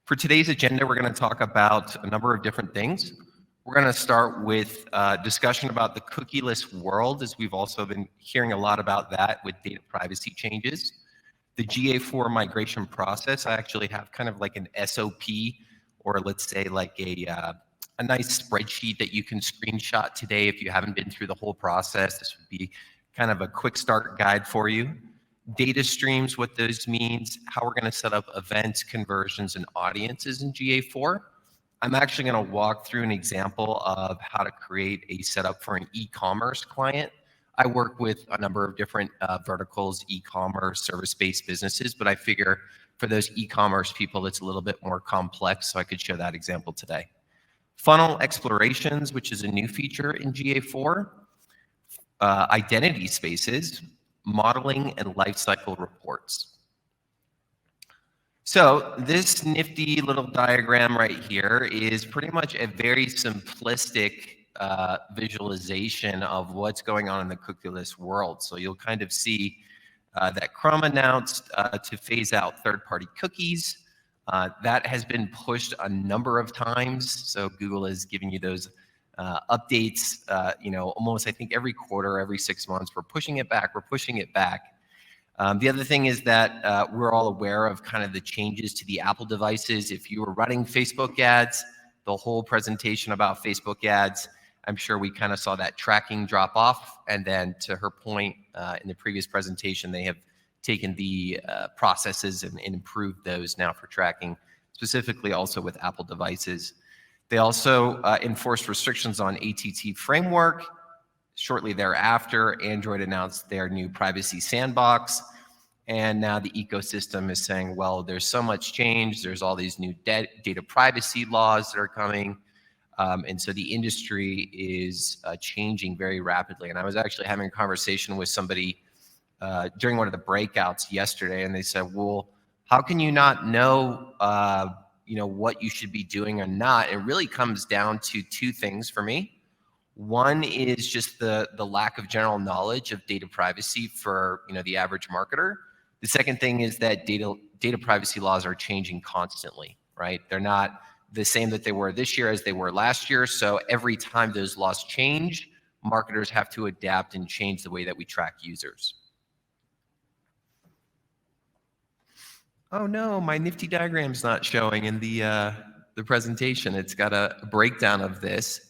For today's agenda, we're going to talk about a number of different things. We're going to start with discussion about the cookieless world, as we've also been hearing a lot about that with data privacy changes. The GA4 migration process, I actually have kind of like an SOP, or let's say like a nice spreadsheet that you can screenshot today if you haven't been through the whole process. This would be kind of a quick start guide for you. Data streams, what those means, how we're going to set up events, conversions, and audiences in GA4. I'm actually going to walk through an example of how to create a setup for an e-commerce client. I work with a number of different verticals, e-commerce, service-based businesses, but I figure for those e-commerce people, it's a little bit more complex, so I could show that example today. Funnel explorations, which is a new feature in GA4. Identity spaces, modeling, and lifecycle reports. So this nifty little diagram right here is pretty much a very simplistic visualization of what's going on in the cookieless world. So you'll kind of see that Chrome announced to phase out third-party cookies. That has been pushed a number of times. So Google is giving you those updates, almost I think every quarter, every 6 months. We're pushing it back. We're pushing it back. The other thing is that we're all aware of kind of the changes to the Apple devices. If you were running Facebook ads, the whole presentation about Facebook ads, I'm sure we kind of saw that tracking drop off. And then to her point in the previous presentation, they have taken the processes and improved those now for tracking, specifically also with Apple devices. They also enforced restrictions on ATT framework. Shortly thereafter, Android announced their new privacy sandbox. And now the ecosystem is saying, well, there's so much change. There's all these new data privacy laws that are coming. And so the industry is changing very rapidly. And I was actually having a conversation with somebody during one of the breakouts yesterday, and they said, well, how can you not know what you should be doing or not? It really comes down to two things for me. One is just the lack of general knowledge of data privacy for the average marketer. The second thing is that data privacy laws are changing constantly, right? They're not the same that they were this year as they were last year. So every time those laws change, marketers have to adapt and change the way that we track users. Oh no, my nifty diagram's not showing in the presentation. It's got a breakdown of this.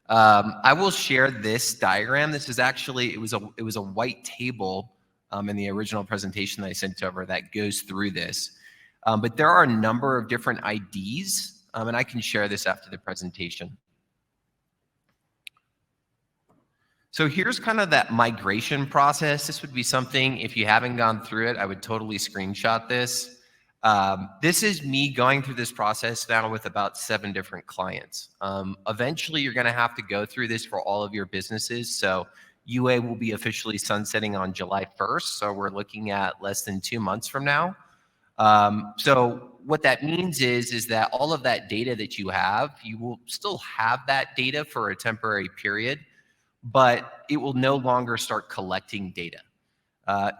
I will share this diagram. This is actually, it was a white table in the original presentation that I sent over that goes through this. But there are a number of different IDs, and I can share this after the presentation. So here's kind of that migration process. This would be something, if you haven't gone through it, I would totally screenshot this. This is me going through this process now with about 7 different clients. Eventually, you're going to have to go through this for all of your businesses. So UA will be officially sunsetting on July 1st. So we're looking at less than 2 months from now. So what that means is that all of that data that you have, you will still have that data for a temporary period, but it will no longer start collecting data.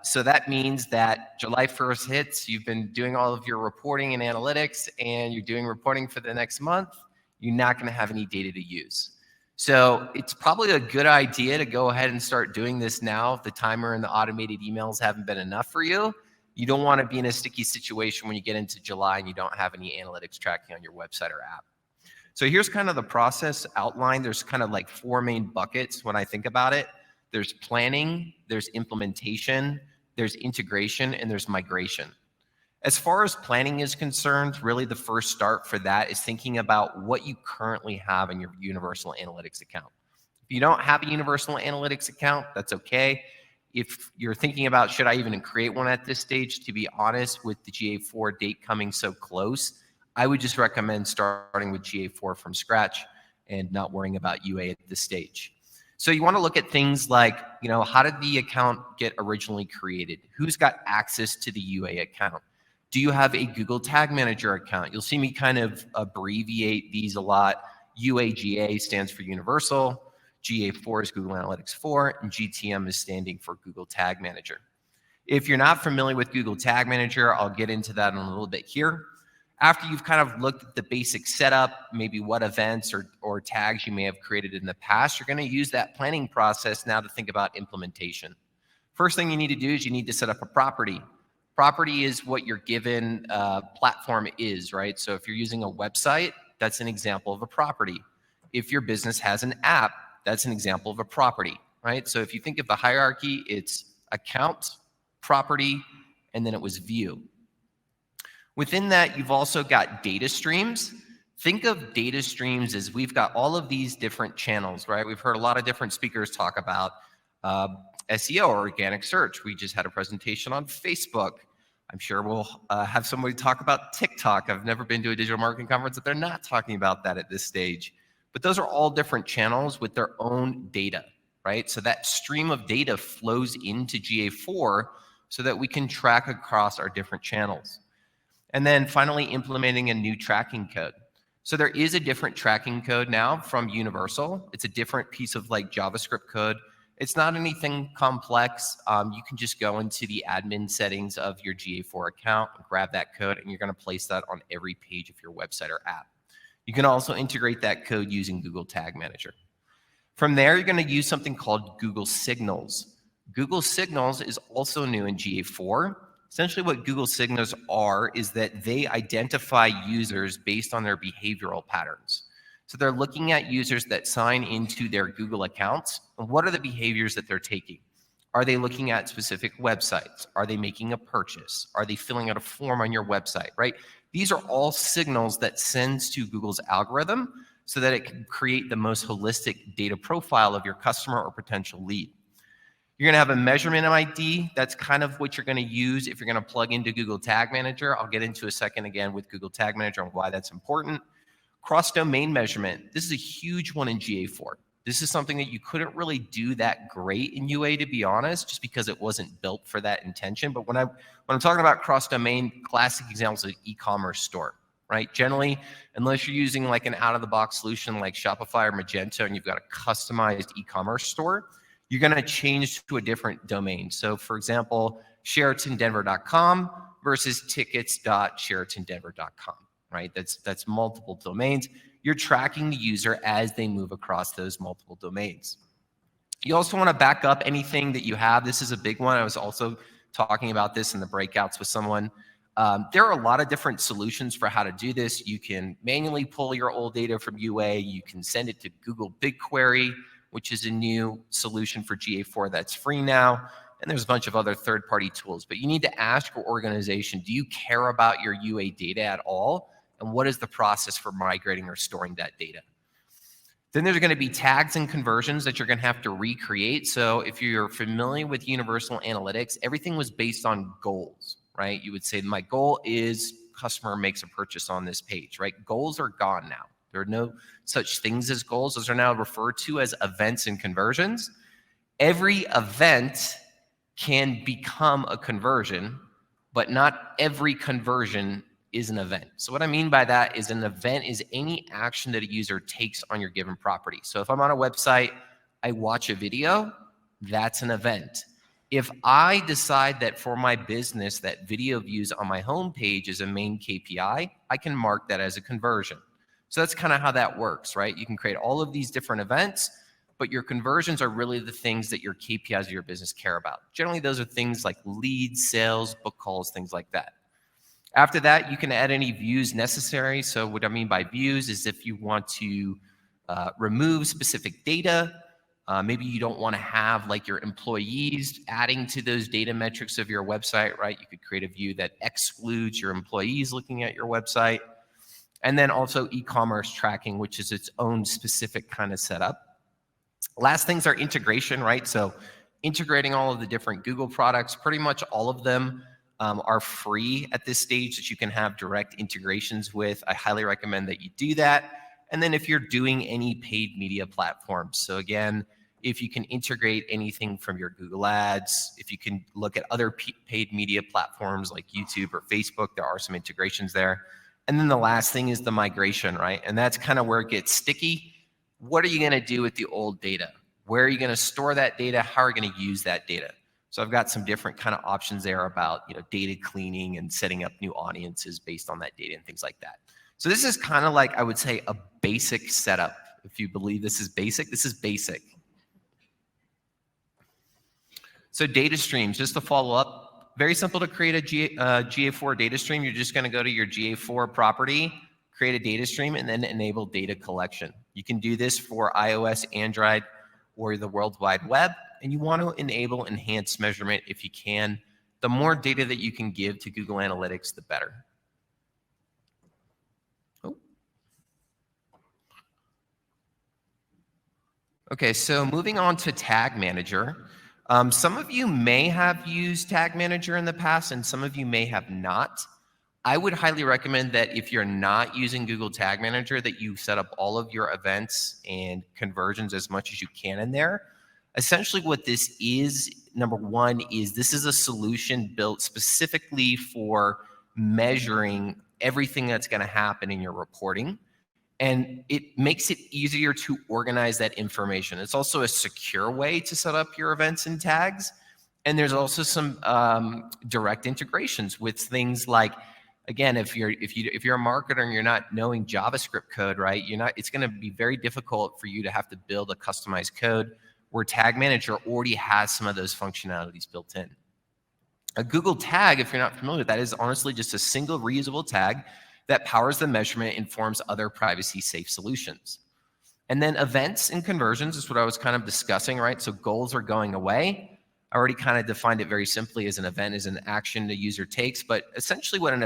So that means that July 1st hits, you've been doing all of your reporting and analytics, and you're doing reporting for the next month, you're not going to have any data to use. So it's probably a good idea to go ahead and start doing this now if the timer and the automated emails haven't been enough for you. You don't want to be in a sticky situation when you get into July and you don't have any analytics tracking on your website or app. So here's kind of the process outline. There's kind of like 4 main buckets when I think about it. There's planning, there's implementation, there's integration, and there's migration. As far as planning is concerned, really the first start for that is thinking about what you currently have in your Universal Analytics account. If you don't have a Universal Analytics account, that's okay. If you're thinking about, should I even create one at this stage, to be honest, with the GA4 date coming so close, I would just recommend starting with GA4 from scratch and not worrying about UA at this stage. So you want to look at things like, how did the account get originally created? Who's got access to the UA account? Do you have a Google Tag Manager account? You'll see me kind of abbreviate these a lot. UAGA stands for Universal, GA4 is Google Analytics 4, and GTM is standing for Google Tag Manager. If you're not familiar with Google Tag Manager, I'll get into that in a little bit here. After you've kind of looked at the basic setup, maybe what events or tags you may have created in the past, you're going to use that planning process now to think about implementation. First thing you need to do is you need to set up a property. Property is what your given platform is, right? So if you're using a website, that's an example of a property. If your business has an app, that's an example of a property, right? So if you think of the hierarchy, it's account, property, and then it was view. Within that, you've also got data streams. Think of data streams as we've got all of these different channels, right? We've heard a lot of different speakers talk about SEO or organic search. We just had a presentation on Facebook. I'm sure we'll have somebody talk about TikTok. I've never been to a digital marketing conference that they're not talking about that at this stage. But those are all different channels with their own data, right? So that stream of data flows into GA4 so that we can track across our different channels. And then finally, implementing a new tracking code. So there is a different tracking code now from Universal. It's a different piece of like JavaScript code. It's not anything complex. You can just go into the admin settings of your GA4 account and grab that code, and you're going to place that on every page of your website or app. You can also integrate that code using Google Tag Manager. From there, you're going to use something called Google Signals. Google Signals is also new in GA4. Essentially what Google Signals are is that they identify users based on their behavioral patterns. So they're looking at users that sign into their Google accounts, and what are the behaviors that they're taking? Are they looking at specific websites? Are they making a purchase? Are they filling out a form on your website, right? These are all signals that sends to Google's algorithm so that it can create the most holistic data profile of your customer or potential lead. You're gonna have a measurement ID. That's kind of what you're gonna use if you're gonna plug into Google Tag Manager. I'll get into a second again with Google Tag Manager and why that's important. Cross-domain measurement. This is a huge one in GA4. This is something that you couldn't really do that great in UA, to be honest, just because it wasn't built for that intention. But when I'm talking about cross-domain, classic examples of e-commerce store, right? Generally, unless you're using like an out-of-the-box solution like Shopify or Magento and you've got a customized e-commerce store, you're going to change to a different domain. So for example, SheratonDenver.com versus tickets.SheratonDenver.com, right? That's multiple domains. You're tracking the user as they move across those multiple domains. You also want to back up anything that you have. This is a big one. I was also talking about this in the breakouts with someone. There are a lot of different solutions for how to do this. You can manually pull your old data from UA. You can send it to Google BigQuery, which is a new solution for GA4 that's free now. And there's a bunch of other third-party tools. But you need to ask your organization, do you care about your UA data at all? And what is the process for migrating or storing that data? Then there's going to be tags and conversions that you're going to have to recreate. So if you're familiar with Universal Analytics, everything was based on goals, right? You would say, my goal is customer makes a purchase on this page, right? Goals are gone now. There are no such things as goals. Those are now referred to as events and conversions. Every event can become a conversion, but not every conversion is an event. So what I mean by that is an event is any action that a user takes on your given property. So if I'm on a website, I watch a video, that's an event. If I decide that for my business that video views on my homepage is a main KPI, I can mark that as a conversion. So that's kind of how that works, right? You can create all of these different events, but your conversions are really the things that your KPIs of your business care about. Generally, those are things like leads, sales, book calls, things like that. After that, you can add any views necessary. So what I mean by views is if you want to remove specific data, maybe you don't want to have like your employees adding to those data metrics of your website, right? You could create a view that excludes your employees looking at your website. And then also e-commerce tracking, which is its own specific kind of setup. Last things are integration, right? So integrating all of the different Google products, pretty much all of them are free at this stage that you can have direct integrations with. I highly recommend that you do that. And then if you're doing any paid media platforms, so again, if you can integrate anything from your Google Ads, if you can look at other paid media platforms like YouTube or Facebook, there are some integrations there. And then the last thing is the migration, right? And that's kind of where it gets sticky. What are you going to do with the old data? Where are you going to store that data? How are you going to use that data? So I've got some different kind of options there about, data cleaning and setting up new audiences based on that data and things like that. So this is kind of like, I would say, a basic setup. If you believe this is basic, this is basic. So data streams, just to follow up, very simple to create a GA4 data stream. You're just going to go to your GA4 property, create a data stream, and then enable data collection. You can do this for iOS, Android, or the World Wide Web, and you want to enable enhanced measurement if you can. The more data that you can give to Google Analytics, the better. Okay, so moving on to Tag Manager. Some of you may have used Tag Manager in the past, and some of you may have not. I would highly recommend that if you're not using Google Tag Manager, that you set up all of your events and conversions as much as you can in there. Essentially what this is, number one, is this is a solution built specifically for measuring everything that's going to happen in your reporting. And it makes it easier to organize that information. It's also a secure way to set up your events and tags. And there's also some direct integrations with things like, again, if you're a marketer and you're not knowing JavaScript code, right? It's going to be very difficult for you to have to build a customized code, where Tag Manager already has some of those functionalities built in. A Google tag, if you're not familiar with that, is honestly just a single reusable tag that powers the measurement and informs other privacy-safe solutions. And then events and conversions is what I was kind of discussing, right? So goals are going away. I already kind of defined it very simply as an event is an action the user takes, but essentially what an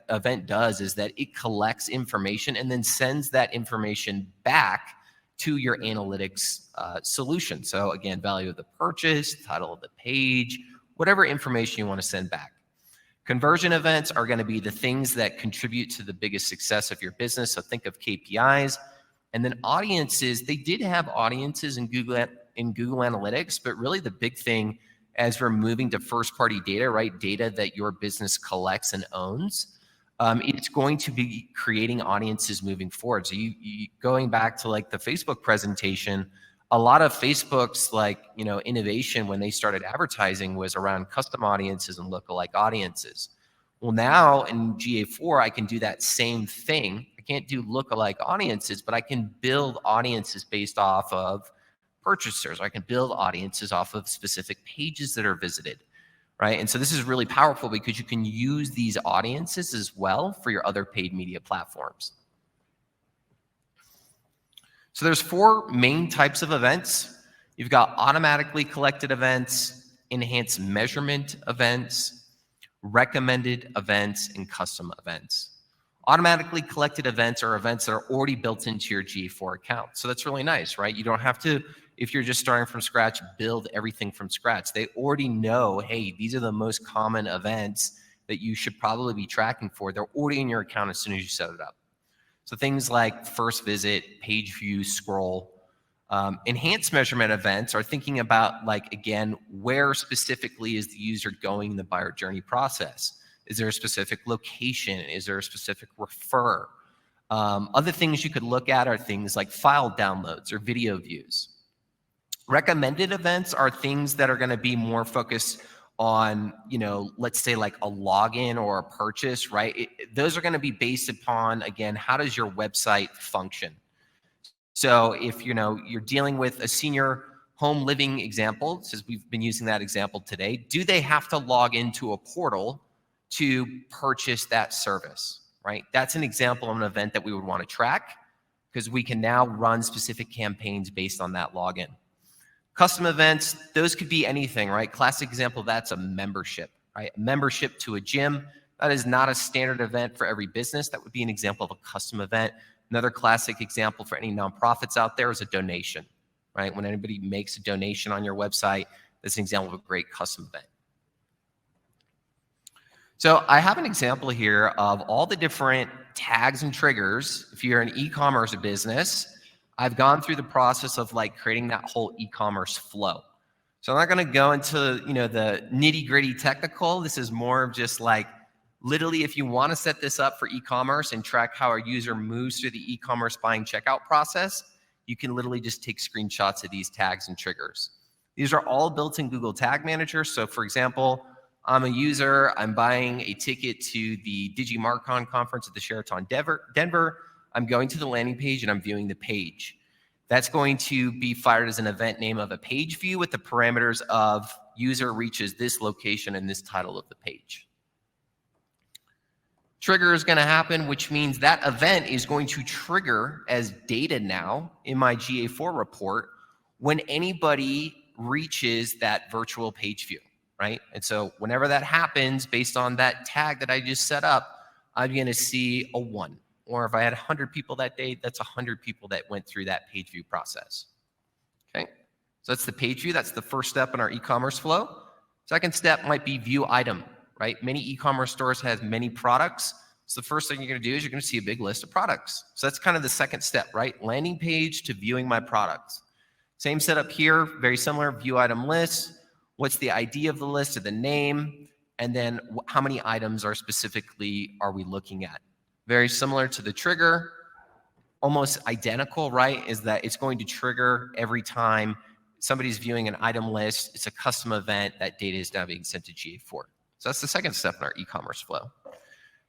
event does is that it collects information and then sends that information back to your analytics solution. So again, value of the purchase, title of the page, whatever information you want to send back. Conversion events are going to be the things that contribute to the biggest success of your business. So think of KPIs. And then audiences, they did have audiences in Google Analytics, but really the big thing as we're moving to first-party data, right, data that your business collects and owns, it's going to be creating audiences moving forward. So you going back to like the Facebook presentation, a lot of Facebook's innovation when they started advertising was around custom audiences and lookalike audiences. Well, now in GA4, I can do that same thing. I can't do lookalike audiences, but I can build audiences based off of purchasers. I can build audiences off of specific pages that are visited, right? And so this is really powerful because you can use these audiences as well for your other paid media platforms. So there's 4 main types of events. You've got automatically collected events, enhanced measurement events, recommended events, and custom events. Automatically collected events are events that are already built into your GA4 account. So that's really nice, right? You don't have to, if you're just starting from scratch, build everything from scratch. They already know, hey, these are the most common events that you should probably be tracking for. They're already in your account as soon as you set it up. So things like first visit, page view, scroll. Enhanced measurement events are thinking about, again, where specifically is the user going in the buyer journey process? Is there a specific location? Is there a specific refer? Other things you could look at are things like file downloads or video views. Recommended events are things that are going to be more focused on, let's say like a login or a purchase, right? Those are going to be based upon, again, how does your website function? So if, you're dealing with a senior home living example, since we've been using that example today, do they have to log into a portal to purchase that service, right? That's an example of an event that we would want to track because we can now run specific campaigns based on that login. Custom events, those could be anything, right? Classic example, that's a membership, right? A membership to a gym. That is not a standard event for every business. That would be an example of a custom event. Another classic example for any nonprofits out there is a donation, right? When anybody makes a donation on your website, that's an example of a great custom event. So I have an example here of all the different tags and triggers. If you're an e-commerce business, I've gone through the process of creating that whole e-commerce flow. So I'm not going to go into the nitty-gritty technical. This is more of just literally if you want to set this up for e-commerce and track how a user moves through the e-commerce buying checkout process, you can literally just take screenshots of these tags and triggers. These are all built in Google Tag Manager. So for example, I'm a user, I'm buying a ticket to the DigiMarCon conference at the Sheraton Denver. I'm going to the landing page and I'm viewing the page. That's going to be fired as an event name of a page view with the parameters of user reaches this location and this title of the page. Trigger is going to happen, which means that event is going to trigger as data now in my GA4 report when anybody reaches that virtual page view, right? And so whenever that happens, based on that tag that I just set up, I'm going to see a 1. Or if I had 100 people that day, that's 100 people that went through that page view process. Okay, so that's the page view. That's the first step in our e-commerce flow. Second step might be view item, right? Many e-commerce stores have many products. So the first thing you're going to do is you're going to see a big list of products. So that's kind of the second step, right? Landing page to viewing my products. Same setup here, very similar, view item list. What's the ID of the list, or the name, and then how many items are we looking at? Very similar to the trigger, almost identical, right? Is that it's going to trigger every time somebody's viewing an item list. It's a custom event. That data is now being sent to GA4. So that's the second step in our e-commerce flow.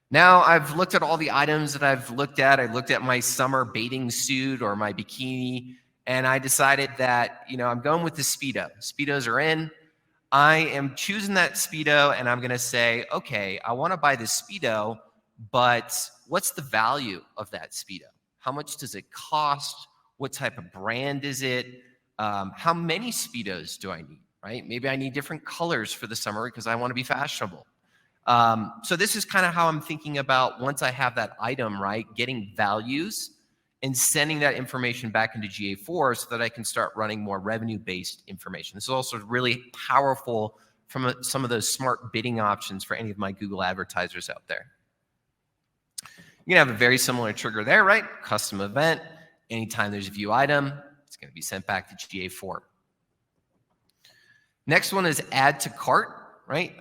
Now I've looked at all the items that I've looked at. I looked at my summer bathing suit or my bikini, and I decided that, I'm going with the Speedo. Speedos are in. I am choosing that Speedo, and I'm going to say, okay, I want to buy this Speedo, but what's the value of that Speedo? How much does it cost? What type of brand is it? How many Speedos do I need, right? Maybe I need different colors for the summer because I want to be fashionable. So this is kind of how I'm thinking about, once I have that item, right, getting values and sending that information back into GA4 so that I can start running more revenue-based information. This is also really powerful from some of those smart bidding options for any of my Google advertisers out there. You're going to have a very similar trigger there, right? Custom event. Anytime there's a view item, it's going to be sent back to GA4. Next one is add to cart, right?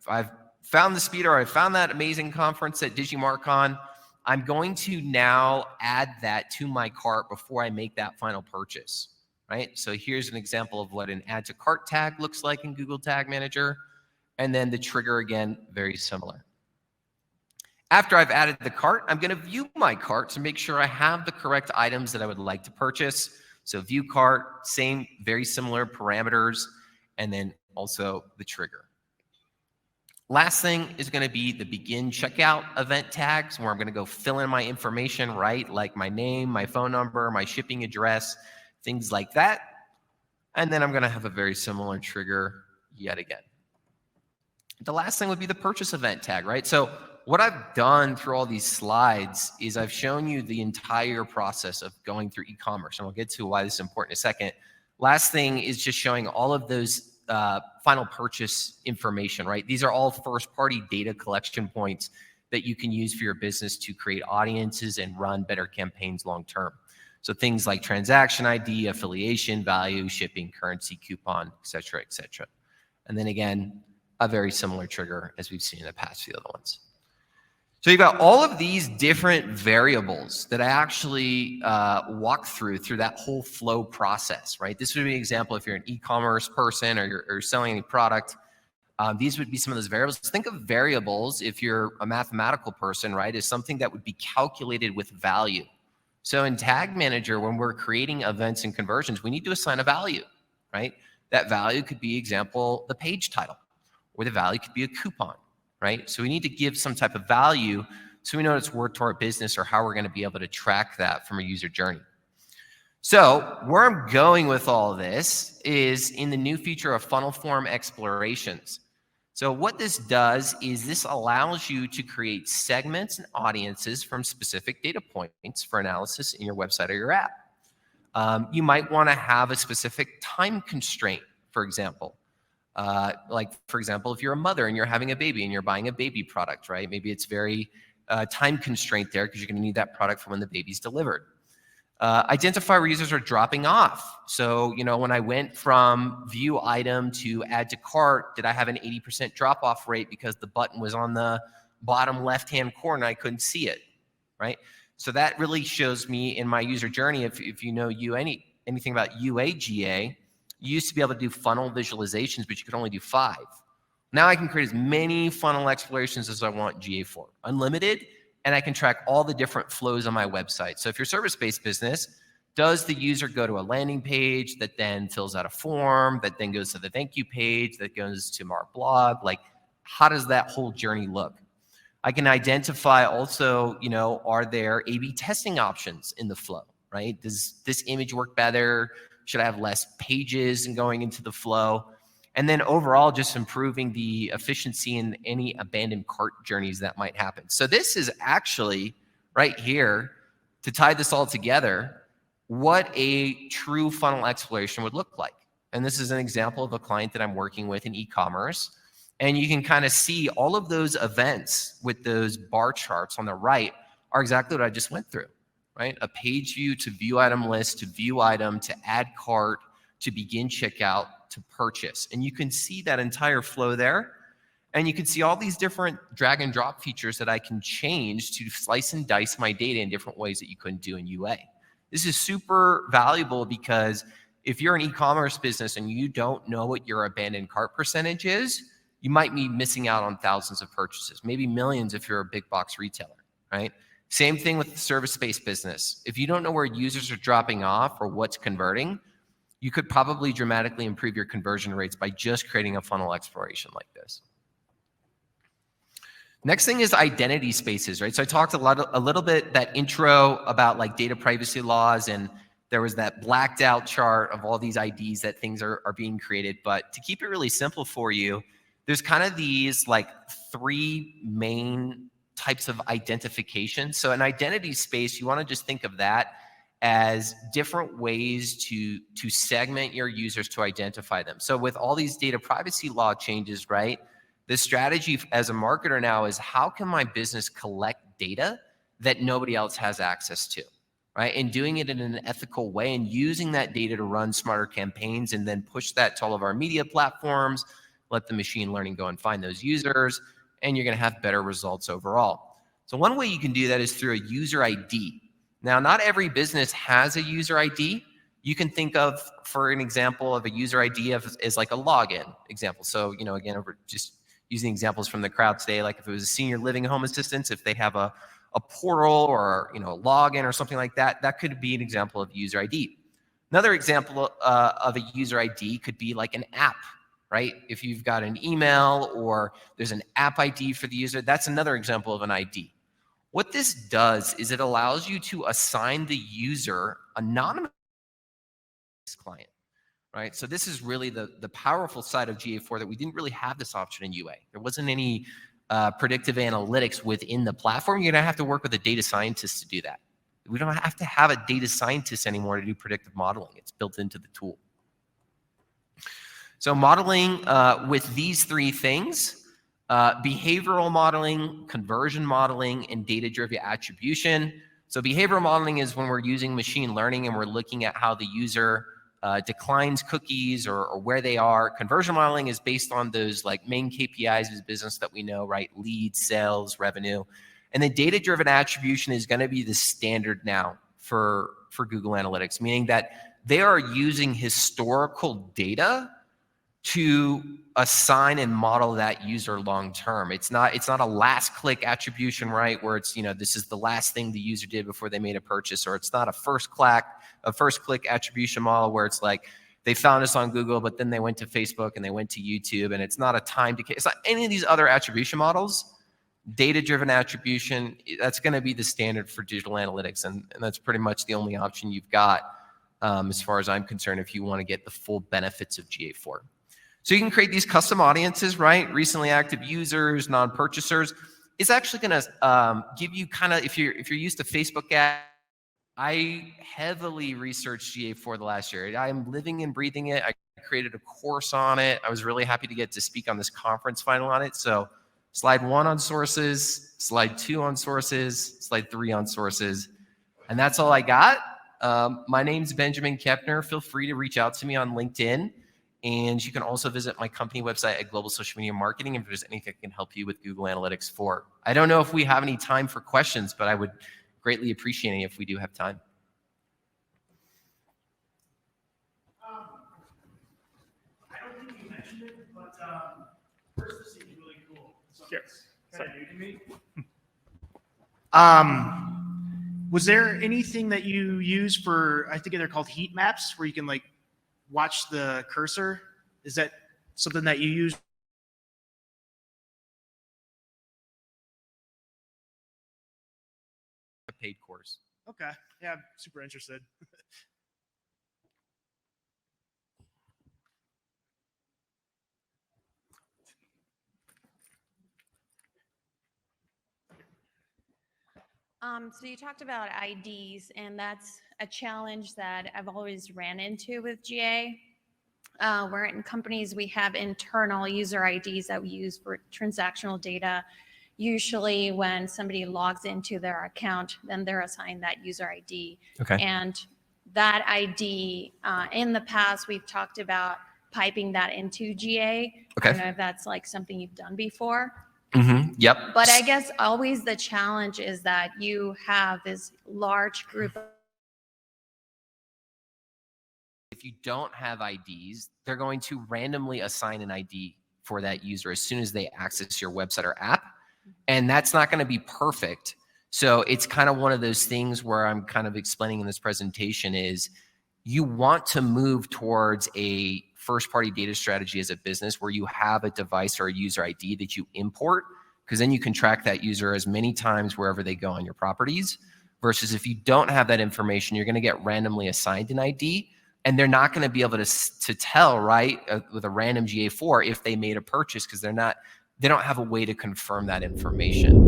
I've found the Speedo, or I found that amazing conference at DigiMarCon. I'm going to now add that to my cart before I make that final purchase, right? So here's an example of what an add to cart tag looks like in Google Tag Manager. And then the trigger, again, very similar. After I've added the cart, I'm going to view my cart to make sure I have the correct items that I would like to purchase. So view cart, same, very similar parameters, and then also the trigger. Last thing is going to be the begin checkout event tags, where I'm going to go fill in my information, right? Like my name, my phone number, my shipping address, things like that. And then I'm going to have a very similar trigger yet again. The last thing would be the purchase event tag, right? So what I've done through all these slides is I've shown you the entire process of going through e-commerce, and we'll get to why this is important in a second. Last thing is just showing all of those final purchase information, right? These are all first-party data collection points that you can use for your business to create audiences and run better campaigns long-term. So things like transaction ID, affiliation, value, shipping, currency, coupon, et cetera, et cetera. And then again, a very similar trigger as we've seen in the past few other ones. So you've got all of these different variables that I actually walk through that whole flow process, right? This would be an example if you're an e-commerce person or you're selling any product. These would be some of those variables. Think of variables, if you're a mathematical person, right, as something that would be calculated with value. So in Tag Manager, when we're creating events and conversions, we need to assign a value, right? That value could be, example, the page title, or the value could be a coupon, right? So we need to give some type of value so we know it's worth to our business or how we're going to be able to track that from a user journey. So where I'm going with all this is in the new feature of funnel form explorations. So what this does is this allows you to create segments and audiences from specific data points for analysis in your website or your app. You might want to have a specific time constraint, for example. Like, for example, if you're a mother and you're having a baby and you're buying a baby product, right? Maybe it's very time constraint there because you're going to need that product for when the baby's delivered. Identify where users are dropping off. So, when I went from view item to add to cart, did I have an 80% drop off rate because the button was on the bottom left-hand corner and I couldn't see it, right? So that really shows me in my user journey, if you know anything about UAGA, You used to be able to do funnel visualizations, but you could only do 5. Now I can create as many funnel explorations as I want in GA4, unlimited, and I can track all the different flows on my website. So if you're a service-based business, does the user go to a landing page that then fills out a form, that then goes to the thank you page, that goes to our blog? Like, how does that whole journey look? I can identify also, are there A/B testing options in the flow, right? Does this image work better? Should I have less pages and going into the flow? And then overall, just improving the efficiency in any abandoned cart journeys that might happen. So this is actually right here, to tie this all together, what a true funnel exploration would look like. And this is an example of a client that I'm working with in e-commerce. And you can kind of see all of those events with those bar charts on the right are exactly what I just went through, right? A page view to view item list, to view item, to add cart, to begin checkout, to purchase. And you can see that entire flow there. And you can see all these different drag and drop features that I can change to slice and dice my data in different ways that you couldn't do in UA. This is super valuable because if you're an e-commerce business and you don't know what your abandoned cart percentage is, you might be missing out on thousands of purchases, maybe millions if you're a big box retailer, right? Same thing with the service-based business. If you don't know where users are dropping off or what's converting, you could probably dramatically improve your conversion rates by just creating a funnel exploration like this. Next thing is identity spaces, right? So I talked a little bit, that intro about like data privacy laws, and there was that blacked out chart of all these IDs that things are being created. But to keep it really simple for you, there's kind of these like 3 main types of identification. So an identity space, you want to just think of that as different ways to segment your users to identify them. So with all these data privacy law changes, right, the strategy as a marketer now is, how can my business collect data that nobody else has access to, right? And doing it in an ethical way and using that data to run smarter campaigns and then push that to all of our media platforms, let the machine learning go and find those users, and you're going to have better results overall. So one way you can do that is through a user ID. Now, not every business has a user ID. You can think of, for an example of a user ID as like a login example. So, again, we're just using examples from the crowd today, like if it was a senior living home assistance, if they have a portal or, a login or something like that, that could be an example of user ID. Another example of a user ID could be like an app, right? If you've got an email or there's an app ID for the user, that's another example of an ID. What this does is it allows you to assign the user anonymous client, right? So this is really the powerful side of GA4, that we didn't really have this option in UA. There wasn't any predictive analytics within the platform. You're going to have to work with a data scientist to do that. We don't have to have a data scientist anymore to do predictive modeling. It's built into the tool. So modeling with these 3 things, behavioral modeling, conversion modeling, and data-driven attribution. So behavioral modeling is when we're using machine learning and we're looking at how the user declines cookies or where they are. Conversion modeling is based on those like main KPIs of business that we know, right? Leads, sales, revenue. And then data-driven attribution is going to be the standard now for Google Analytics, meaning that they are using historical data to assign and model that user long-term. It's not a last click attribution, right? Where it's, this is the last thing the user did before they made a purchase, or it's not a first click attribution model where it's like they found us on Google, but then they went to Facebook and they went to YouTube, and it's not a time decay. It's not any of these other attribution models. Data-driven attribution, that's going to be the standard for digital analytics, and that's pretty much the only option you've got, as far as I'm concerned, if you want to get the full benefits of GA4. So you can create these custom audiences, right? Recently active users, non-purchasers. It's actually going to give you kind of, if you're used to Facebook ads. I heavily researched GA4 the last year. I'm living and breathing it. I created a course on it. I was really happy to get to speak on this conference final on it. So slide 1 on sources, slide 2 on sources, slide 3 on sources. And that's all I got. My name's Benjamin Kepner. Feel free to reach out to me on LinkedIn. And you can also visit my company website at Global Social Media Marketing if there's anything I can help you with Google Analytics 4. I don't know if we have any time for questions, but I would greatly appreciate it if we do have time. Yes. Kind of new to me. Was there anything that you use for, I think they're called heat maps, where you can like watch the cursor? Is that something that you use? A paid course. Okay. Yeah, I'm super interested. So you talked about IDs, and that's a challenge that I've always ran into with GA. We're in companies, we have internal user IDs that we use for transactional data. Usually when somebody logs into their account, then they're assigned that user ID. Okay. And that ID, in the past, we've talked about piping that into GA. Okay. I don't know if that's like something you've done before. Mm-hmm. Yep. But I guess always the challenge is that you have this large group of If you don't have IDs, they're going to randomly assign an ID for that user as soon as they access your website or app. And that's not going to be perfect. So it's kind of one of those things where I'm kind of explaining in this presentation is you want to move towards a first party data strategy as a business where you have a device or a user ID that you import, because then you can track that user as many times wherever they go on your properties, versus if you don't have that information, you're going to get randomly assigned an ID. And they're not going to be able to tell, right, with a random GA4 if they made a purchase, because they don't have a way to confirm that information.